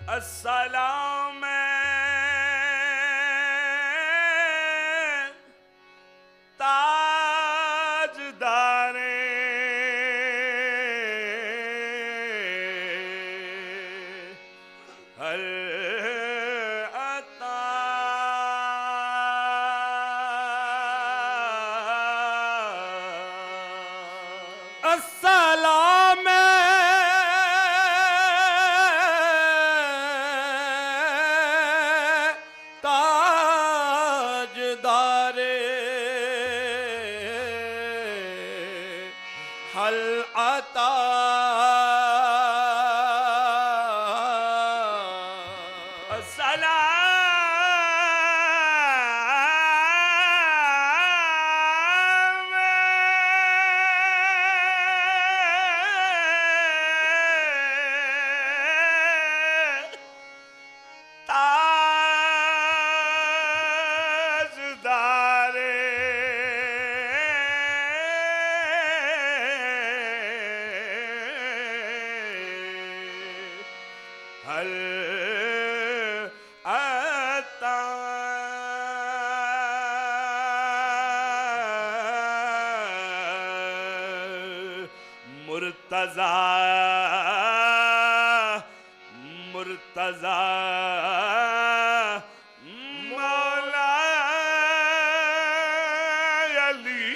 अस्सलाम ताजदारे हर अता अस्सलाम ताजदारे हल अता हल अता मुर्तज़ा मुर्तज़ा मौला अली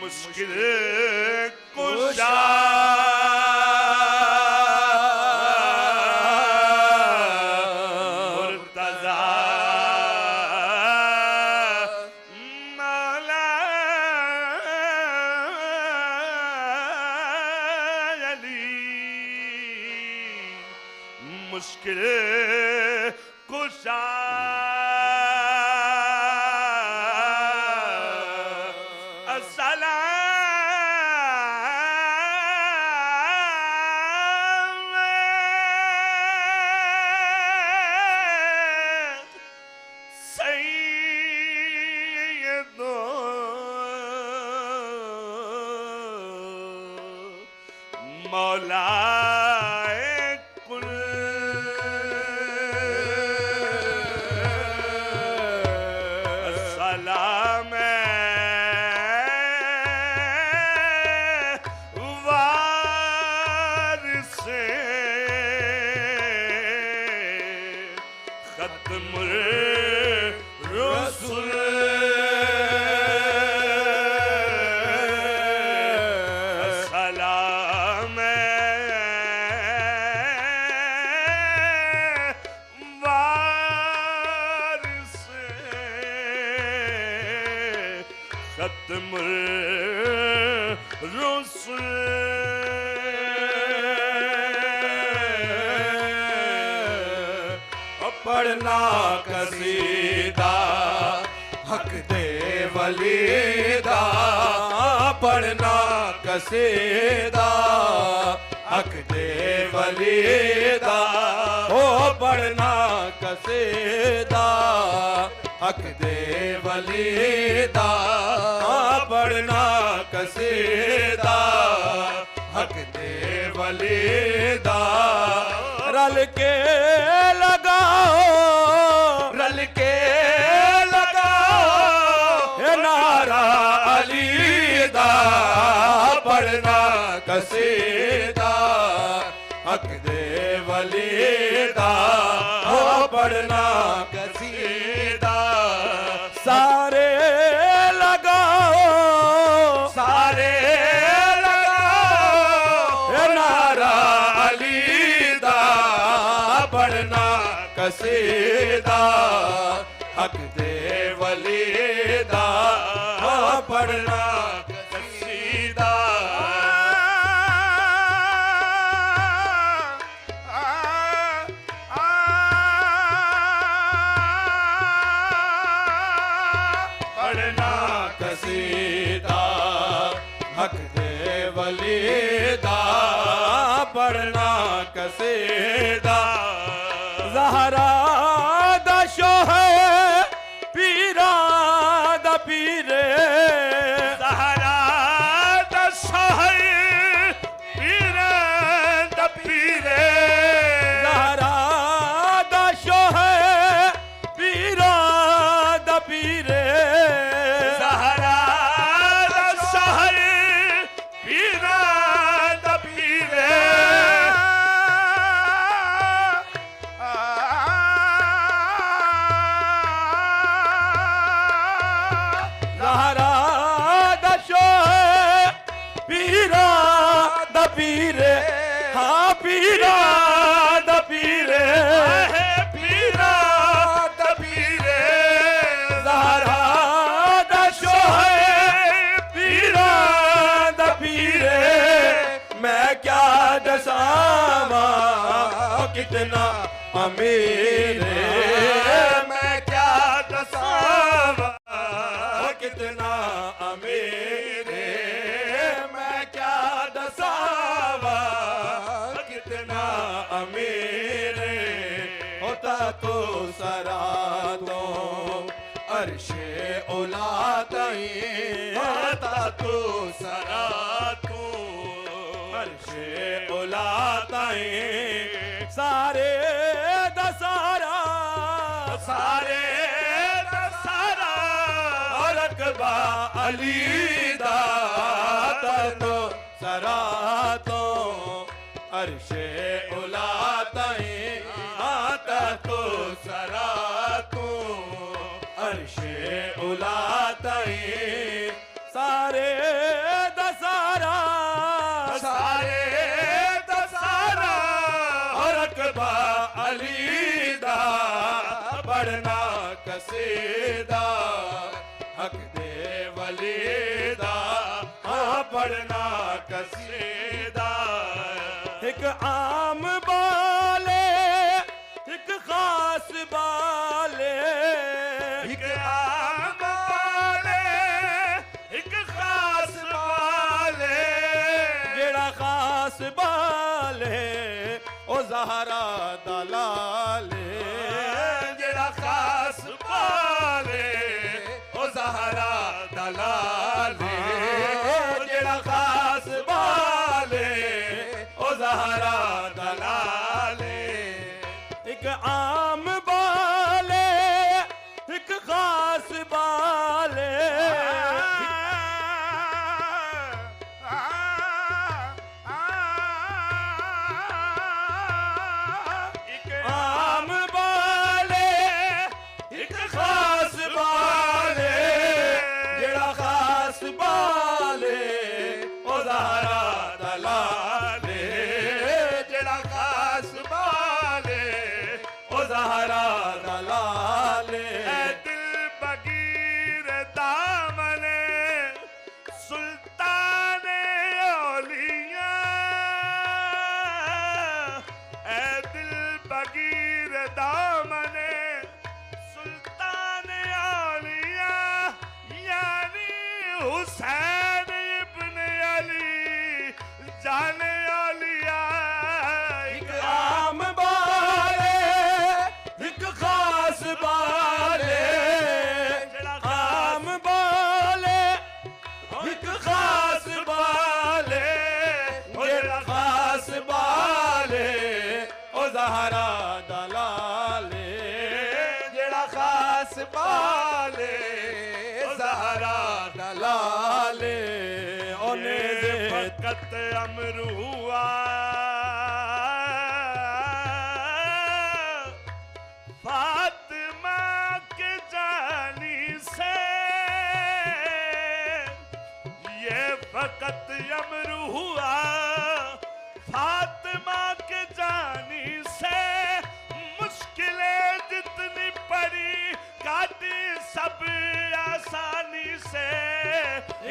मुश्किल कुशा मुर्तज़ा मौला अली मुश्किल कुशा मौलाए कुल सलाम वारिसे खत्मुल रसूल खत्मुल रसूल पढ़ना कसीदा हक दे वलीदा पढ़ना कसीदा हक दे वलीदा हो पढ़ना कसीदा हक दे वलीदा पढ़ना कसीदा हक दे वलीदा रल के लगाओ रल के लगाओ नारा अली दा पढ़ना कसीदा हक दे वलीदा हो पढ़ना कसीदा सारे लगाओ सारे लगाओ नारा अली दा पढ़ना कसीदा हक दे वलीदा पढ़ना कसीदा पढ़ना कसीदा हक दे वलीदा पढ़ना कसीदा ज़हरा दा शोहे पीरा दा पीरे ज़हरा दा शोहे पीरे हाँ पीरा दा पीरे पीरा दा पीरे ज़हरा दा शोहर पीरा दा पीरे मैं क्या दसावा कितना अमीर मैं क्या दसावा कितना अमीर मैं क्या दसावा कितना अमीर होता तो सरा तो अर्शे औलादई होता तो सरा तो अर्शे औलादई सारे दसारा सारे दसारा और अकबा अली दा तो सरा तो अर्शे औलादई आता तो सरा तो अर्शे औलादई सारे दसारा सारे दसारा और अकबा अली दा पढ़ना कसीदा हक दे वलीदा हाँ पढ़ना कसीदा एक आम बाले एक खास बाले एक आम वाले एक खास वाले जेड़ा खास बाले ओ ज़हरा दलाले जेड़ा खास वाले ओ ज़हरा दलाले जेड़ा खास बाले ओ ज़हरा दलाले एक आम बाले एक खास बाले आम बाले एक खास बाले जेड़ा खास बाले ओ ज़हरा दलाले जेड़ा खास वाले ओ ज़हरा दलाले ऐ दिल बगीर दामने सुल्तान औलिया ऐ दिल बगीर दामने सुल्तान औलिया यानी हुसैन इब्न अली जाने औलिया एक आम बाले एक खास बाले आम बाले एक खास बाले जेड़ा खास बाले ओ ज़हरा दलाले जेड़ा खास बाले ओ ज़हरा दलाले ओने फकत अमर हुआ फातिमा के जानी से ये फकत अमर हुआ फातिमा के जानी से मुश्किलें जितनी पड़ी काटी सब आसानी से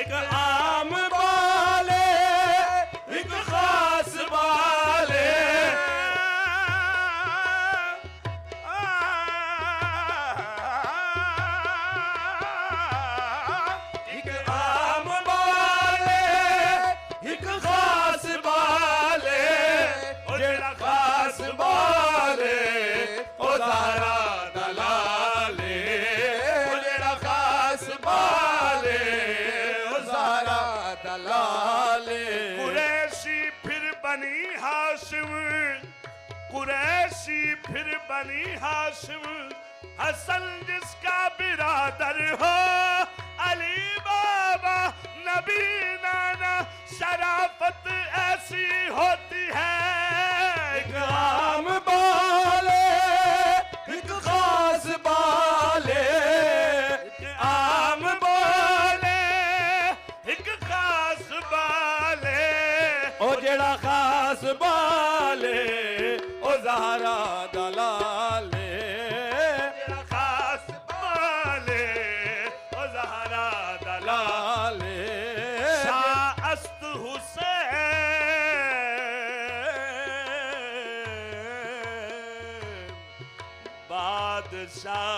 एक आम बाले एक खास बाले एक आम बाले एक खास बाले ओ जेड़ा खास बाले ओ ज़हरा दलाले ओ जेड़ा खास बाले ओ ज़हरा दलाले कुरैशी फिर बनी हाशिम कुरैशी फिर बनी हाशिम हसन जिसका बिरादर हो अली बाबा नबी नाना शराफत ऐसी होती है एक आम बाले एक खास बाले आम बाले एक खास बाले ओ जेड़ा खास बाले ओ ज़हरा दलाले तेरा खास बाले ओ ज़हरा दलाले शाह अस्त हुसैन बादशाह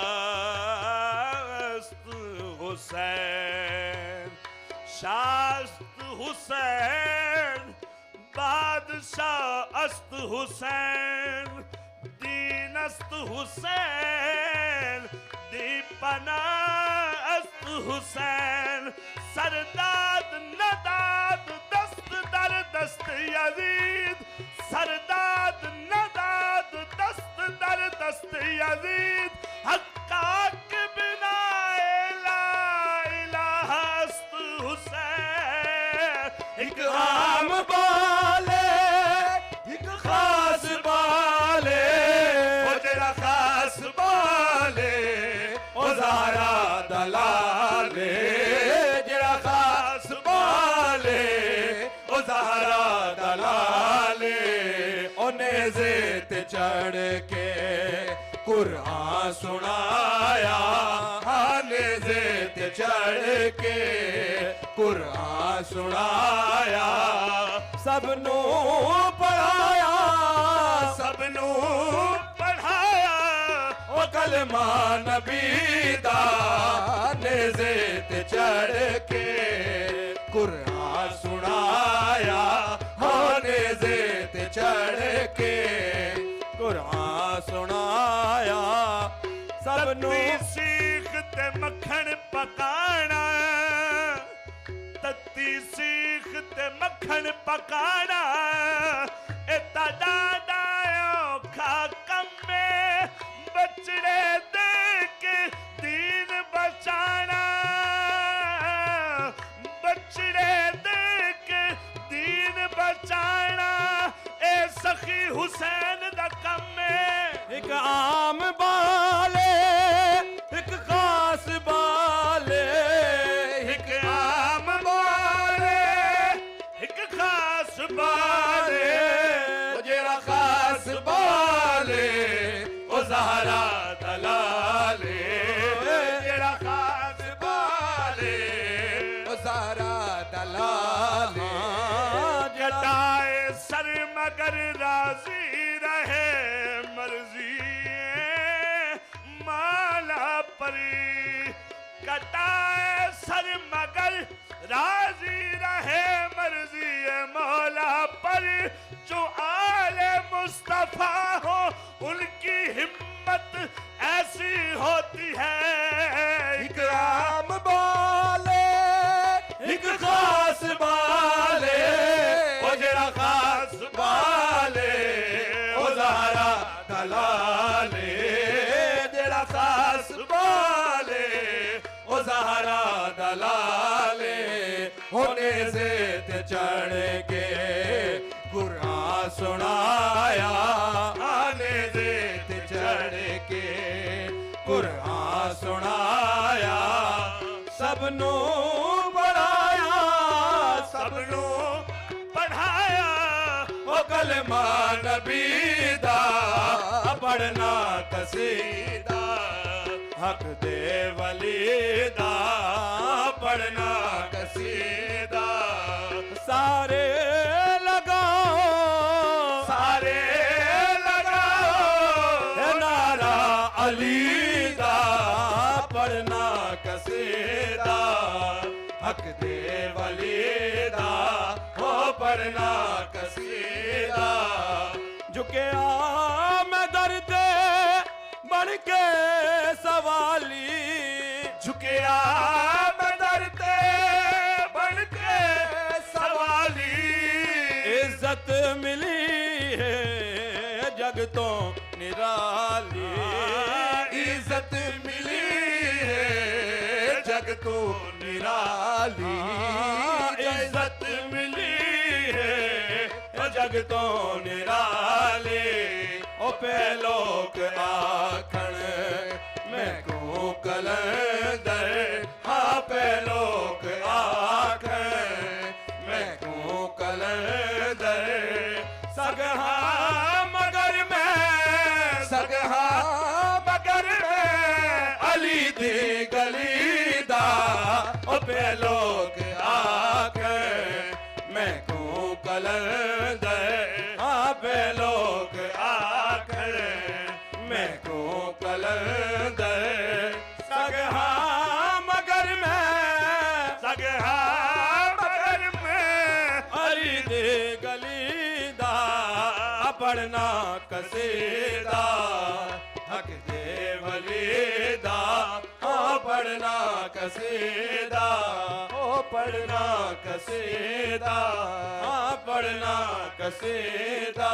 हुसैन शास्त हुसैन बादशाह अस्त हुसैन दीनस्त हुसैन दीपना अस्त हुसैन सरदाद नदाद दस्त दर दस्त यजीद सरदाद नदाद दस्त दर दस्त यजीद हक्का के बिना ला इलाहा अस्त हुसैन एक आम बाले एक खास बाले ओ तेरा खास बाले ओ ज़हरा दलाले जरा खास बाले ओ ज़हरा दलाले ओ नेज़े ते चढ़ के कुरान सुनाया नेज़े ते चढ़ के कुरान सुनाया सबनू पढ़ाया सबनू पढ़ाया ओ कलमा नबी दा नेज़े ते चढ़ के कुरान सुनाया हो नेज़े ते चढ़ के कुरान सुनाया सबनू सीख ते मक्खन पकाना तत्ती सीख ते मक्खन पकाना ए ताड़ा दायो खा कम्मे बचड़े दे के दीन बचाना बचड़े दे के दीन बचाना ए सखी हुसैन दा कम्मे एक आम बाले एक खास बाले एक आम बाले एक खास बाले ओ जेरा खास बाले ओ ज़हरा दलाले तेरा खास बाले ओ ज़हरा दलाले जटाए सर मगर राजी रहे मर्जी माला परी कटाए सर मगर राजी रहे मर्जी मौला पर जो आले मुस्तफा हो उनकी हिम्मत ऐसी होती है एक आम बाले एक खास बाले ओ जेरा खास बाले ओ ज़हरा दलाले जेरा खास बाले ओ ज़हरा दलाले होने से ते चढ़ के कुरान सुनाया आने से ते चढ़ के कुरान सुनाया सबनू पढ़ाया सबनू पढ़ाया ओ कलमा नबी दा पढ़ना कसीदा हक दे वली दा पढ़ना कसीदा सारे लगाओ सारे लगाओ है नारा अली दा पढ़ना कसीदा हक दे वली दा हो पढ़ना कसीदा झुके आ मैं दर्द बन के सवाली झुके आ मैं डरते बन के सवाली इज्जत मिली है जग तो निराली इज्जत मिली है जग तो निराली इज्जत मिली है जग तो निराली ओ पे लोग आखण मैं को कलंदर हाँ पे लोग आखण मैं को कलंदर पढ़ना कसीदा हक दे वली दा हाँ पढ़ना कसीदा ओ पढ़ना कसीदा हाँ पढ़ना कसीदा